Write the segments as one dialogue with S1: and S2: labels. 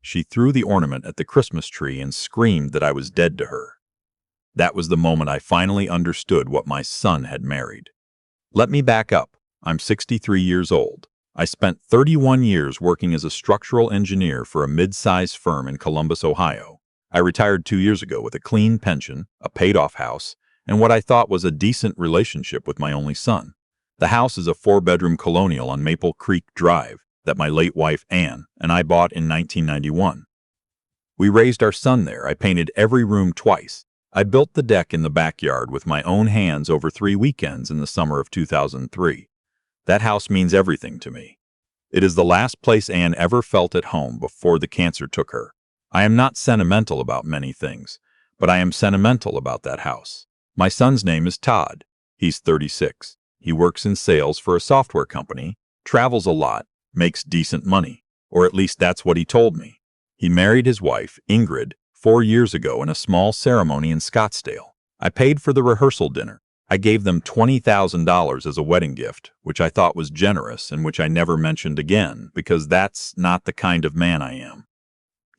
S1: She threw the ornament at the Christmas tree and screamed that I was dead to her. That was the moment I finally understood what my son had married. Let me back up. I'm 63 years old. I spent 31 years working as a structural engineer for a mid-sized firm in Columbus, Ohio. I retired 2 years ago with a clean pension, a paid-off house, and what I thought was a decent relationship with my only son. The house is a 4-bedroom colonial on Maple Creek Drive that my late wife, Ann, and I bought in 1991. We raised our son there. I painted every room twice. I built the deck in the backyard with my own hands over 3 weekends in the summer of 2003. That house means everything to me. It is the last place Ann ever felt at home before the cancer took her. I am not sentimental about many things, but I am sentimental about that house. My son's name is Todd. He's 36. He works in sales for a software company, travels a lot, makes decent money, or at least that's what he told me. He married his wife, Ingrid, 4 years ago in a small ceremony in Scottsdale. I paid for the rehearsal dinner. I gave them $20,000 as a wedding gift, which I thought was generous and which I never mentioned again because that's not the kind of man I am.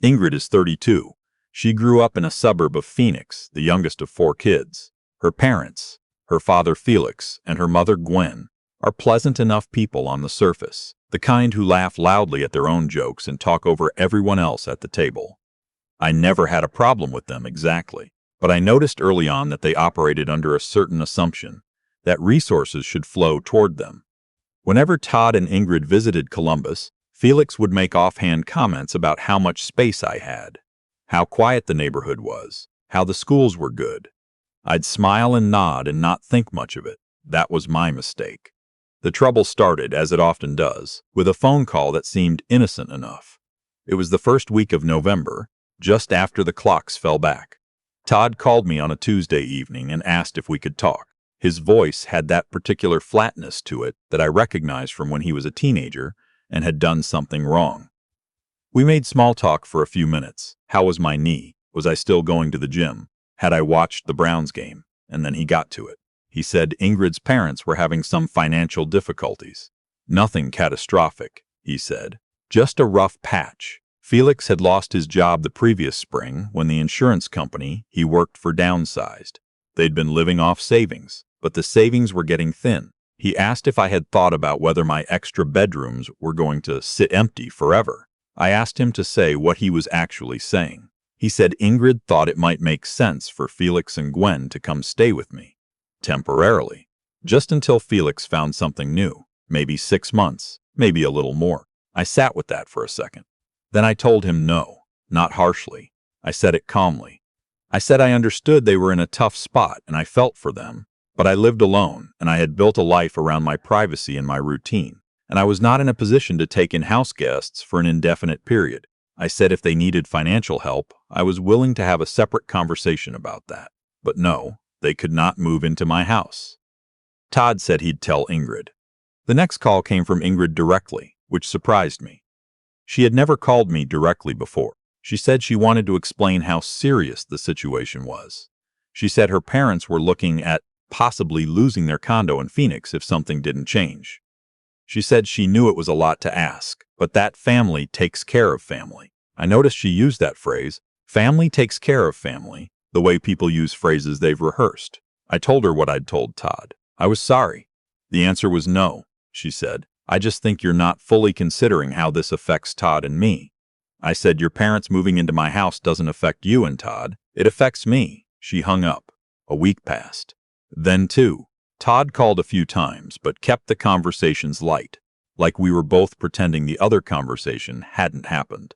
S1: Ingrid is 32. She grew up in a suburb of Phoenix, the youngest of 4 kids. Her parents, her father Felix and her mother Gwen, are pleasant enough people on the surface, the kind who laugh loudly at their own jokes and talk over everyone else at the table. I never had a problem with them exactly, but I noticed early on that they operated under a certain assumption, that resources should flow toward them. Whenever Todd and Ingrid visited Columbus, Felix would make offhand comments about how much space I had, how quiet the neighborhood was, how the schools were good. I'd smile and nod and not think much of it. That was my mistake. The trouble started, as it often does, with a phone call that seemed innocent enough. It was the first week of November, just after the clocks fell back. Todd called me on a Tuesday evening and asked if we could talk. His voice had that particular flatness to it that I recognized from when he was a teenager and had done something wrong. We made small talk for a few minutes. How was my knee? Was I still going to the gym? Had I watched the Browns game? And then he got to it. He said Ingrid's parents were having some financial difficulties. Nothing catastrophic, he said. Just a rough patch. Felix had lost his job the previous spring when the insurance company he worked for downsized. They'd been living off savings, but the savings were getting thin. He asked if I had thought about whether my extra bedrooms were going to sit empty forever. I asked him to say what he was actually saying. He said Ingrid thought it might make sense for Felix and Gwen to come stay with me. Temporarily. Just until Felix found something new. Maybe 6 months. Maybe a little more. I sat with that for a second. Then I told him no, not harshly. I said it calmly. I said I understood they were in a tough spot and I felt for them, but I lived alone and I had built a life around my privacy and my routine, and I was not in a position to take in house guests for an indefinite period. I said if they needed financial help, I was willing to have a separate conversation about that. But no, they could not move into my house. Todd said he'd tell Ingrid. The next call came from Ingrid directly, which surprised me. She had never called me directly before. She said she wanted to explain how serious the situation was. She said her parents were looking at possibly losing their condo in Phoenix if something didn't change. She said she knew it was a lot to ask, but that family takes care of family. I noticed she used that phrase, family takes care of family, the way people use phrases they've rehearsed. I told her what I'd told Todd. I was sorry. The answer was no, she said. I just think you're not fully considering how this affects Todd and me. I said, your parents moving into my house doesn't affect you and Todd. It affects me. She hung up. A week passed. Then, too, Todd called a few times, but kept the conversations light, like we were both pretending the other conversation hadn't happened.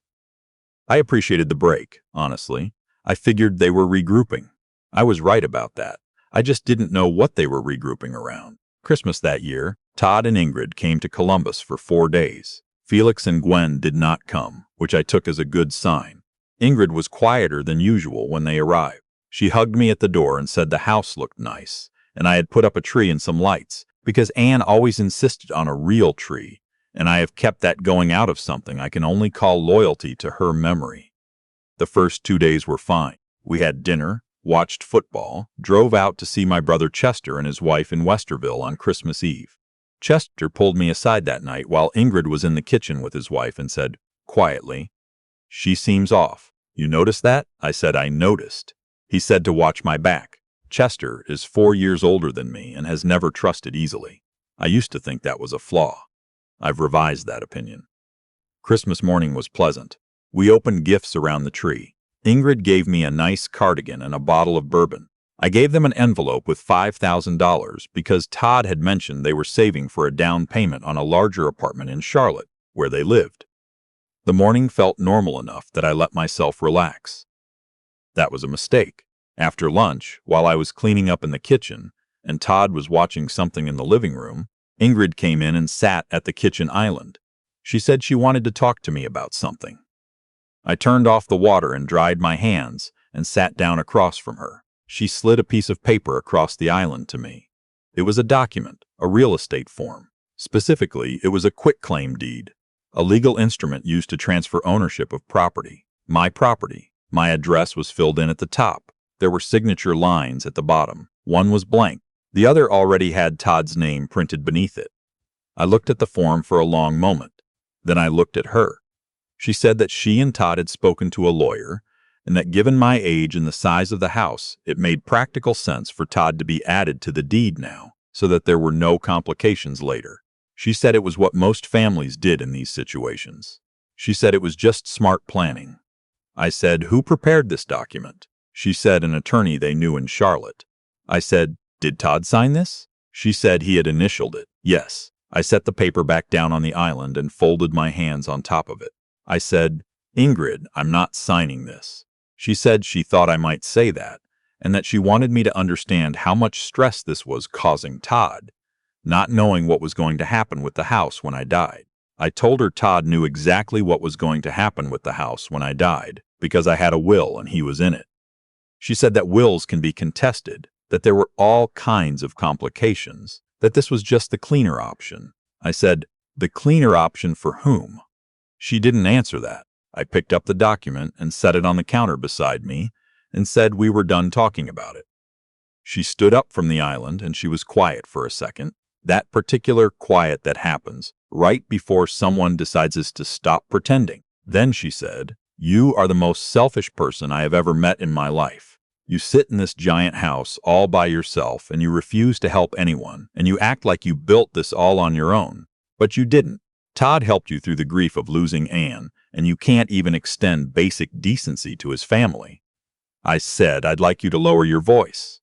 S1: I appreciated the break, honestly. I figured they were regrouping. I was right about that. I just didn't know what they were regrouping around. Christmas that year, Todd and Ingrid came to Columbus for 4 days. Felix and Gwen did not come, which I took as a good sign. Ingrid was quieter than usual when they arrived. She hugged me at the door and said the house looked nice, and I had put up a tree and some lights, because Anne always insisted on a real tree, and I have kept that going out of something I can only call loyalty to her memory. The first 2 days were fine. We had dinner, watched football, drove out to see my brother Chester and his wife in Westerville on Christmas Eve. Chester pulled me aside that night while Ingrid was in the kitchen with his wife and said, quietly, "She seems off. You notice that?" I said I noticed. He said to watch my back. Chester is 4 years older than me and has never trusted easily. I used to think that was a flaw. I've revised that opinion. Christmas morning was pleasant. We opened gifts around the tree. Ingrid gave me a nice cardigan and a bottle of bourbon. I gave them an envelope with $5,000 because Todd had mentioned they were saving for a down payment on a larger apartment in Charlotte, where they lived. The morning felt normal enough that I let myself relax. That was a mistake. After lunch, while I was cleaning up in the kitchen, and Todd was watching something in the living room, Ingrid came in and sat at the kitchen island. She said she wanted to talk to me about something. I turned off the water and dried my hands and sat down across from her. She slid a piece of paper across the island to me. It was a document, a real estate form. Specifically, it was a quitclaim deed, a legal instrument used to transfer ownership of property. My property. My address was filled in at the top. There were signature lines at the bottom. One was blank. The other already had Todd's name printed beneath it. I looked at the form for a long moment. Then I looked at her. She said that she and Todd had spoken to a lawyer, and that given my age and the size of the house, it made practical sense for Todd to be added to the deed now, so that there were no complications later. She said it was what most families did in these situations. She said it was just smart planning. I said, "Who prepared this document?" She said, "An attorney they knew in Charlotte." I said, "Did Todd sign this?" She said he had initialed it. Yes. I set the paper back down on the island and folded my hands on top of it. I said, "Ingrid, I'm not signing this." She said she thought I might say that, and that she wanted me to understand how much stress this was causing Todd, not knowing what was going to happen with the house when I died. I told her Todd knew exactly what was going to happen with the house when I died, because I had a will and he was in it. She said that wills can be contested, that there were all kinds of complications, that this was just the cleaner option. I said, "The cleaner option for whom?" She didn't answer that. I picked up the document and set it on the counter beside me and said we were done talking about it. She stood up from the island and she was quiet for a second. That particular quiet that happens right before someone decides to stop pretending. Then she said, "You are the most selfish person I have ever met in my life. You sit in this giant house all by yourself and you refuse to help anyone, and you act like you built this all on your own. But you didn't. Todd helped you through the grief of losing Anne, and you can't even extend basic decency to his family." I said, "I'd like you to lower your voice."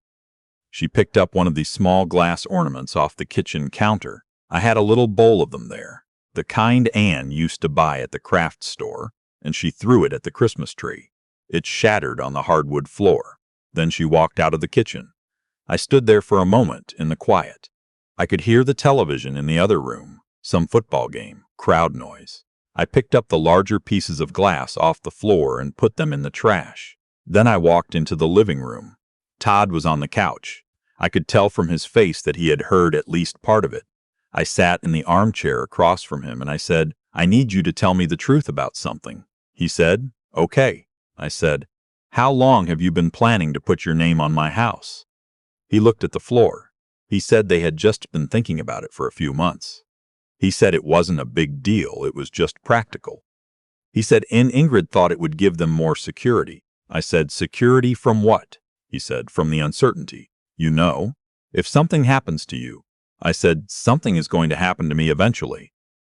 S1: She picked up one of these small glass ornaments off the kitchen counter. I had a little bowl of them there, the kind Anne used to buy at the craft store, and she threw it at the Christmas tree. It shattered on the hardwood floor. Then she walked out of the kitchen. I stood there for a moment in the quiet. I could hear the television in the other room, some football game, crowd noise. I picked up the larger pieces of glass off the floor and put them in the trash. Then I walked into the living room. Todd was on the couch. I could tell from his face that he had heard at least part of it. I sat in the armchair across from him and I said, "I need you to tell me the truth about something." He said, "Okay." I said, "How long have you been planning to put your name on my house?" He looked at the floor. He said they had just been thinking about it for a few months. He said it wasn't a big deal, it was just practical. He said Ingrid thought it would give them more security. I said, "Security from what?" He said, "From the uncertainty. You know, if something happens to you." I said, "Something is going to happen to me eventually."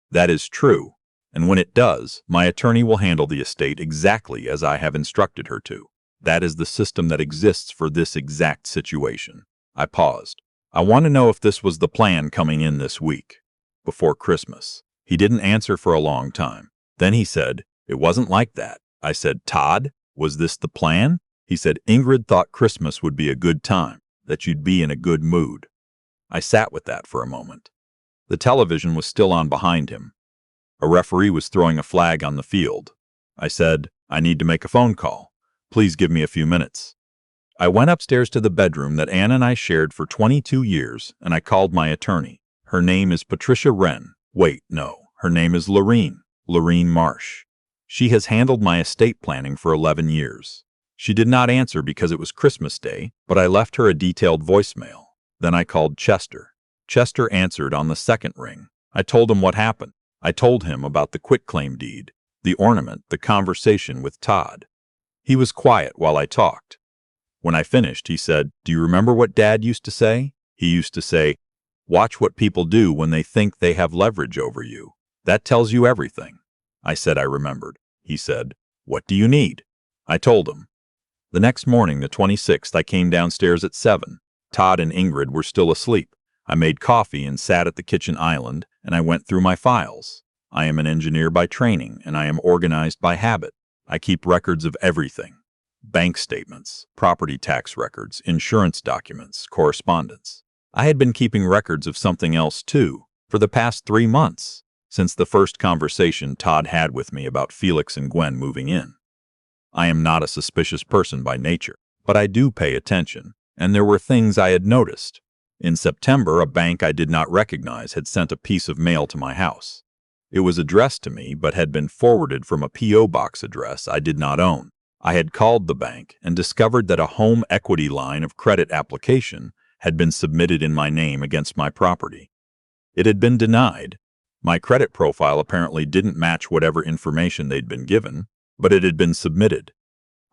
S1: "That is true. And when it does, my attorney will handle the estate exactly as I have instructed her to. That is the system that exists for this exact situation." I paused. "I want to know if this was the plan coming in this week, before Christmas." He didn't answer for a long time. Then he said, "It wasn't like that." I said, "Todd, was this the plan?" He said, "Ingrid thought Christmas would be a good time, that you'd be in a good mood." I sat with that for a moment. The television was still on behind him. A referee was throwing a flag on the field. I said, "I need to make a phone call. Please give me a few minutes." I went upstairs to the bedroom that Anne and I shared for 22 years, and I called my attorney. Her name is Patricia Wren. Wait, no, her name is Lorene Marsh. She has handled my estate planning for 11 years. She did not answer because it was Christmas Day, but I left her a detailed voicemail. Then I called Chester. Chester answered on the second ring. I told him what happened. I told him about the quitclaim deed. the ornament, the conversation with Todd. He was quiet while I talked. When I finished, he said, "Do you remember what Dad used to say? He used to say, 'Watch what people do when they think they have leverage over you. That tells you everything.'" I said I remembered. He said, "What do you need?" I told him. The next morning, the 26th, I came downstairs at 7. Todd and Ingrid were still asleep. I made coffee and sat at the kitchen island, and I went through my files. I am an engineer by training, and I am organized by habit. I keep records of everything: bank statements, property tax records, insurance documents, correspondence. I had been keeping records of something else, too, for the past 3 months, since the first conversation Todd had with me about Felix and Gwen moving in. I am not a suspicious person by nature, but I do pay attention, and there were things I had noticed. In September, a bank I did not recognize had sent a piece of mail to my house. It was addressed to me, but had been forwarded from a P.O. box address I did not own. I had called the bank and discovered that a home equity line of credit application had been submitted in my name against my property. It had been denied. My credit profile apparently didn't match whatever information they'd been given, but it had been submitted.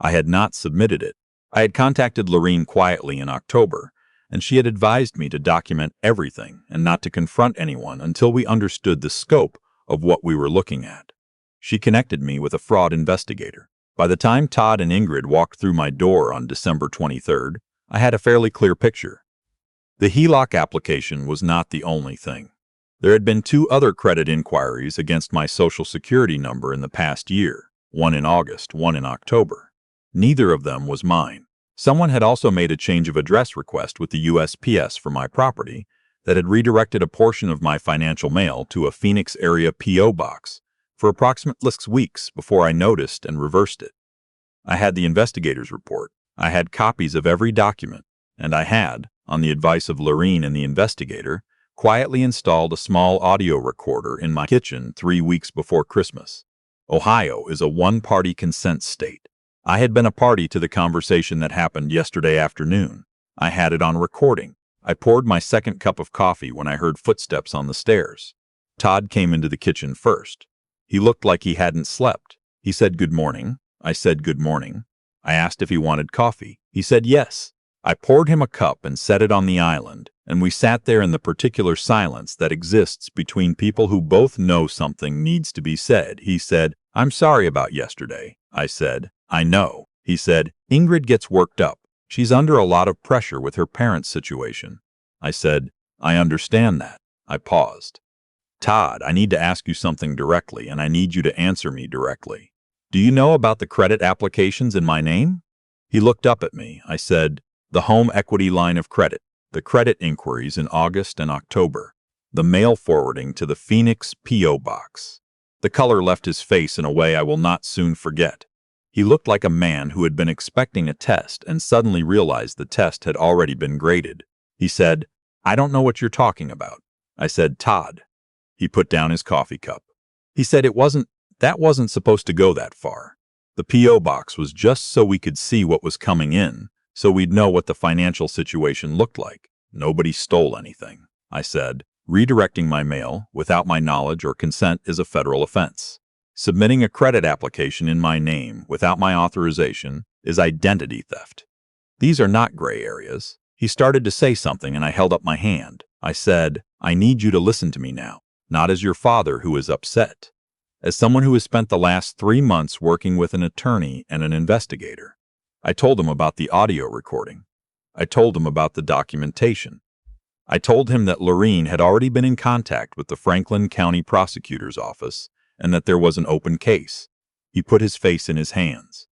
S1: I had not submitted it. I had contacted Lorene quietly in October, and she had advised me to document everything and not to confront anyone until we understood the scope of what we were looking at. She connected me with a fraud investigator. By the time Todd and Ingrid walked through my door on December 23rd, I had a fairly clear picture. The HELOC application was not the only thing. There had been 2 other credit inquiries against my Social Security number in the past year, one in August, one in October. Neither of them was mine. Someone had also made a change of address request with the USPS for my property that had redirected a portion of my financial mail to a Phoenix area P.O. box for approximately 6 weeks before I noticed and reversed it. I had the investigator's report. I had copies of every document, and I had, on the advice of Lorene and the investigator, quietly installed a small audio recorder in my kitchen 3 weeks before Christmas. Ohio is a one-party consent state. I had been a party to the conversation that happened yesterday afternoon. I had it on recording. I poured my second cup of coffee when I heard footsteps on the stairs. Todd came into the kitchen first. He looked like he hadn't slept. He said, "Good morning." I said, "Good morning." I asked if he wanted coffee. He said yes. I poured him a cup and set it on the island, and we sat there in the particular silence that exists between people who both know something needs to be said. He said, "I'm sorry about yesterday." I said, "I know." He said, "Ingrid gets worked up. She's under a lot of pressure with her parents' situation." I said, "I understand that." I paused. "Todd, I need to ask you something directly, and I need you to answer me directly. Do you know about the credit applications in my name?" He looked up at me. I said, "The home equity line of credit, the credit inquiries in August and October, the mail forwarding to the Phoenix P.O. box." The color left his face in a way I will not soon forget. He looked like a man who had been expecting a test and suddenly realized the test had already been graded. He said, "I don't know what you're talking about." I said, "Todd." He put down his coffee cup. He said that wasn't supposed to go that far. The P.O. box was just so we could see what was coming in, so we'd know what the financial situation looked like. Nobody stole anything. I said, "Redirecting my mail without my knowledge or consent is a federal offense. Submitting a credit application in my name without my authorization is identity theft. These are not gray areas." He started to say something and I held up my hand. I said, "I need you to listen to me now, not as your father who is upset, as someone who has spent the last 3 months working with an attorney and an investigator." I told him about the audio recording. I told him about the documentation. I told him that Lorene had already been in contact with the Franklin County Prosecutor's Office and that there was an open case. He put his face in his hands.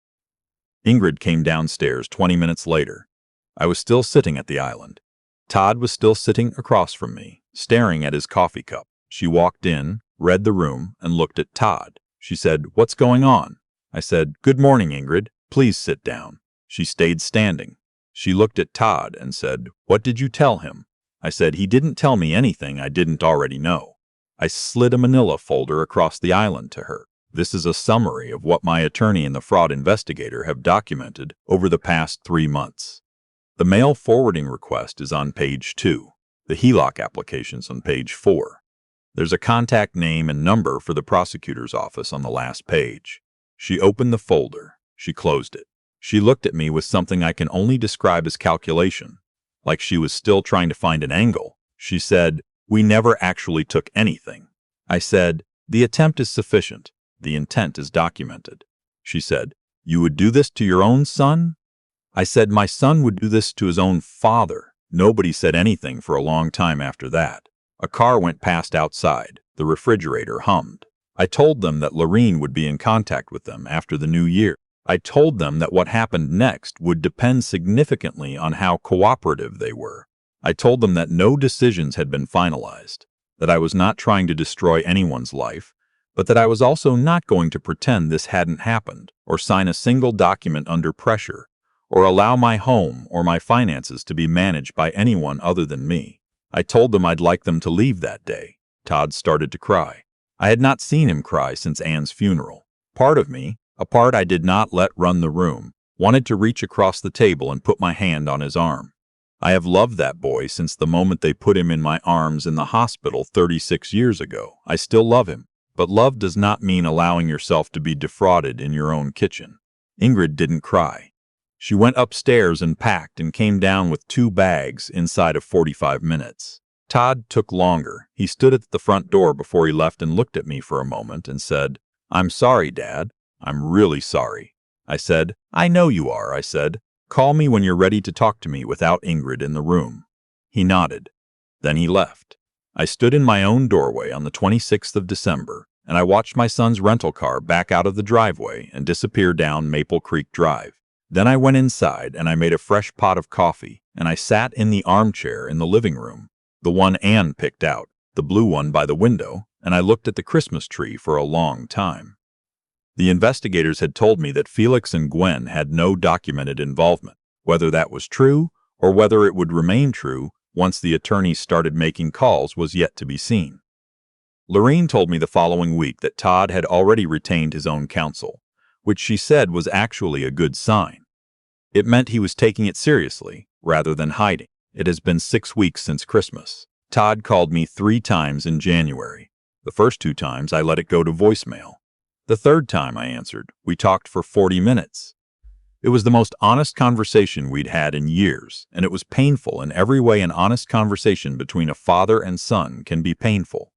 S1: Ingrid came downstairs 20 minutes later. I was still sitting at the island. Todd was still sitting across from me, staring at his coffee cup. She walked in, read the room, and looked at Todd. She said, "What's going on?" I said, "Good morning, Ingrid. Please sit down." She stayed standing. She looked at Todd and said, "What did you tell him?" I said, "He didn't tell me anything I didn't already know." I slid a manila folder across the island to her. "This is a summary of what my attorney and the fraud investigator have documented over the past 3 months. The mail forwarding request is on page 2. The HELOC application's on page 4. There's a contact name and number for the prosecutor's office on the last page. She opened the folder. She closed it. She looked at me with something I can only describe as calculation, like she was still trying to find an angle. She said, "We never actually took anything." I said, "The attempt is sufficient. The intent is documented." She said, "You would do this to your own son?" I said, "My son would do this to his own father." Nobody said anything for a long time after that. A car went past outside. The refrigerator hummed. I told them that Lorene would be in contact with them after the new year. I told them that what happened next would depend significantly on how cooperative they were. I told them that no decisions had been finalized, that I was not trying to destroy anyone's life, but that I was also not going to pretend this hadn't happened, or sign a single document under pressure, or allow my home or my finances to be managed by anyone other than me. I told them I'd like them to leave that day. Todd started to cry. I had not seen him cry since Anne's funeral. Part of me, a part I did not let run the room, wanted to reach across the table and put my hand on his arm. I have loved that boy since the moment they put him in my arms in the hospital 36 years ago. I still love him, but love does not mean allowing yourself to be defrauded in your own kitchen. Ingrid didn't cry. She went upstairs and packed and came down with 2 bags inside of 45 minutes. Todd took longer. He stood at the front door before he left and looked at me for a moment and said, "I'm sorry, Dad. I'm really sorry." I said, "I know you are," I said. "Call me when you're ready to talk to me without Ingrid in the room." He nodded. Then he left. I stood in my own doorway on the 26th of December, and I watched my son's rental car back out of the driveway and disappear down Maple Creek Drive. Then I went inside and I made a fresh pot of coffee, and I sat in the armchair in the living room, the one Anne picked out, the blue one by the window, and I looked at the Christmas tree for a long time. The investigators had told me that Felix and Gwen had no documented involvement. Whether that was true, or whether it would remain true once the attorneys started making calls, was yet to be seen. Lorene told me the following week that Todd had already retained his own counsel, which she said was actually a good sign. It meant he was taking it seriously, rather than hiding. It has been 6 weeks since Christmas. Todd called me 3 times in January. The first 2 times I let it go to voicemail. The third time I answered, we talked for 40 minutes. It was the most honest conversation we'd had in years, and it was painful in every way an honest conversation between a father and son can be painful.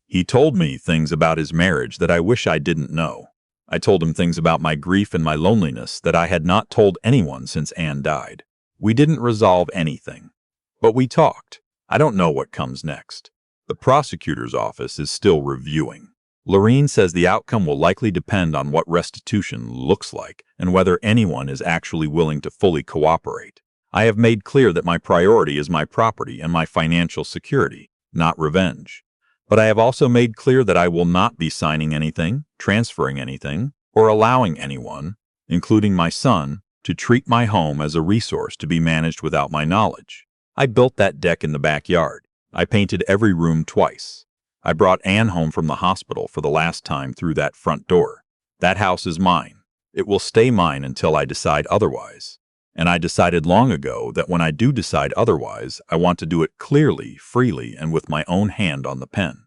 S1: He told me things about his marriage that I wish I didn't know. I told him things about my grief and my loneliness that I had not told anyone since Anne died. We didn't resolve anything, but we talked. I don't know what comes next. The prosecutor's office is still reviewing. Lorene says the outcome will likely depend on what restitution looks like and whether anyone is actually willing to fully cooperate. I have made clear that my priority is my property and my financial security, not revenge. But I have also made clear that I will not be signing anything, transferring anything, or allowing anyone, including my son, to treat my home as a resource to be managed without my knowledge. I built that deck in the backyard. I painted every room twice. I brought Anne home from the hospital for the last time through that front door. That house is mine. It will stay mine until I decide otherwise. And I decided long ago that when I do decide otherwise, I want to do it clearly, freely, and with my own hand on the pen.